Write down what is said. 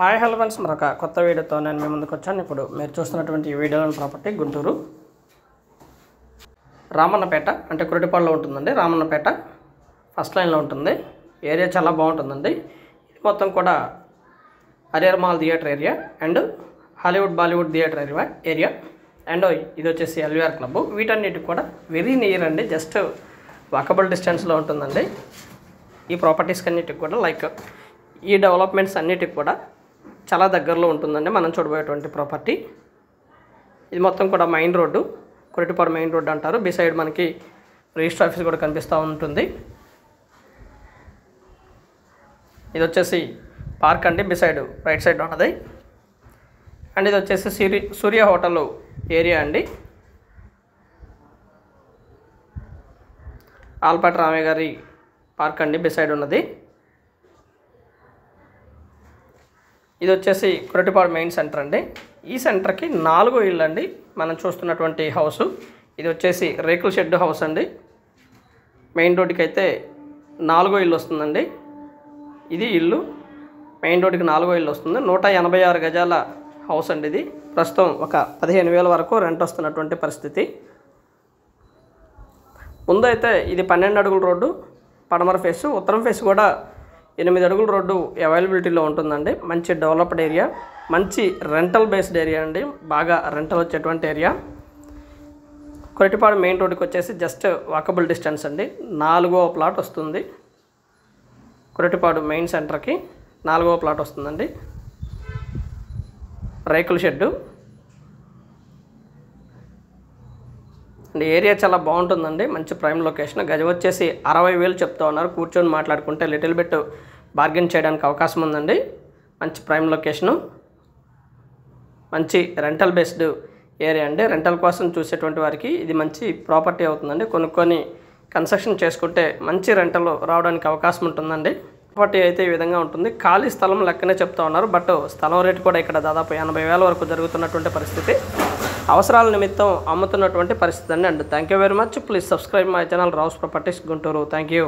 Hi hello friends, మరొక కొత్త వీడియోతో నేను మీ ముందుకు వచ్చాను. ఇప్పుడు మీరు చూస్తున్నటువంటి ఈ వీడియోలోని ప్రాపర్టీ గుంటూరు రామన్నపేట అంటే కురటిపాడులో ఉంటుందండి. రామన్నపేట ఫస్ట్ లైన్లో ఉంటుంది. ఏరియా చాలా బాగుంటుందండి. ఇది మొత్తం కూడా Harrier mall theatre area and Hollywood Bollywood theatre area and ఇది వచ్చేసి ఎల్వీఆర్ క్లబ్. వీటన్నిటికి కూడా వెరీ నియర్ అండి, జస్ట్ వాకబుల్ డిస్టెన్స్లో ఉంటుందండి. ఈ ప్రాపర్టీస్కి అన్నిటికి కూడా లైక్ ఈ డెవలప్మెంట్స్ అన్నిటికి కూడా చాలా దగ్గరలో ఉంటుందండి మనం చూడబోయేటువంటి ప్రాపర్టీ. ఇది మొత్తం కూడా మెయిన్ రోడ్డు, కురటిపాడు మెయిన్ రోడ్డు అంటారు. బిసైడ్ మనకి రిజిస్టర్ ఆఫీస్ కూడా కనిపిస్తూ ఉంటుంది. ఇది వచ్చేసి పార్క్ అండి, బిసైడ్ రైట్ సైడ్ ఉన్నది. అండ్ ఇది వచ్చేసి సూర్య హోటల్ ఏరియా అండి. ఆల్పాటి రామయ్య గారి పార్క్ అండి బిసైడ్ ఉన్నది. ఇది వచ్చేసి కురటిపాడు మెయిన్ సెంటర్ అండి. ఈ సెంటర్కి 4 ఇళ్ళు అండి మనం చూస్తున్నటువంటి హౌసు. ఇది వచ్చేసి రేకుల షెడ్ హౌస్ అండి. మెయిన్ రోడ్డుకి అయితే 4 ఇళ్ళు వస్తుందండి. ఇది ఇల్లు మెయిన్ రోడ్డుకి 4 ఇళ్ళు వస్తుంది. 186 గజాల హౌస్ అండి. ఇది ప్రస్తుతం ఒక 15,000 వరకు రెంట్ వస్తున్నటువంటి పరిస్థితి. ముందైతే ఇది 12 అడుగుల రోడ్డు పడమర ఫేసు, ఉత్తరం ఫేస్ కూడా 8 అడుగుల రోడ్డు అవైలబిలిటీలో ఉంటుందండి. మంచి డెవలప్డ్ ఏరియా, మంచి రెంటల్ బేస్డ్ ఏరియా అండి, బాగా రెంటల్ వచ్చేటువంటి ఏరియా. కురటిపాడు మెయిన్ రోడ్డుకి వచ్చేసి జస్ట్ వాకబుల్ డిస్టెన్స్ అండి. 4వ ప్లాట్ వస్తుంది. కురటిపాడు మెయిన్ సెంటర్కి 4వ ప్లాట్ వస్తుందండి. రేకుల షెడ్డు అండ్ ఏరియా చాలా బాగుంటుందండి. మంచి ప్రైమ్ లొకేషన్. గజం వచ్చేసి 60,000 చెప్తా ఉన్నారు. కూర్చొని మాట్లాడుకుంటే లిటిల్ బిట్ బార్గెన్ చేయడానికి అవకాశం ఉందండి. మంచి ప్రైమ్ లొకేషను, మంచి రెంటల్ బేస్డ్ ఏరియా అండి. రెంటల్ కోసం చూసేటువంటి వారికి ఇది మంచి ప్రాపర్టీ అవుతుందండి. కొనుక్కొని కన్స్ట్రక్షన్ చేసుకుంటే మంచి రెంటల్ రావడానికి అవకాశం ఉంటుందండి. ప్రాపర్టీ అయితే ఈ విధంగా ఉంటుంది. ఖాళీ స్థలం లెక్కనే చెప్తా ఉన్నారు, బట్ స్థలం రేటు కూడా ఇక్కడ దాదాపు 80,000 వరకు జరుగుతున్నటువంటి పరిస్థితి. అవసరాల నిమిత్తం అమ్ముతున్నటువంటి పరిస్థితి అండి. And thank you very much. Please subscribe my channel Rao's properties Guntur. Thank you.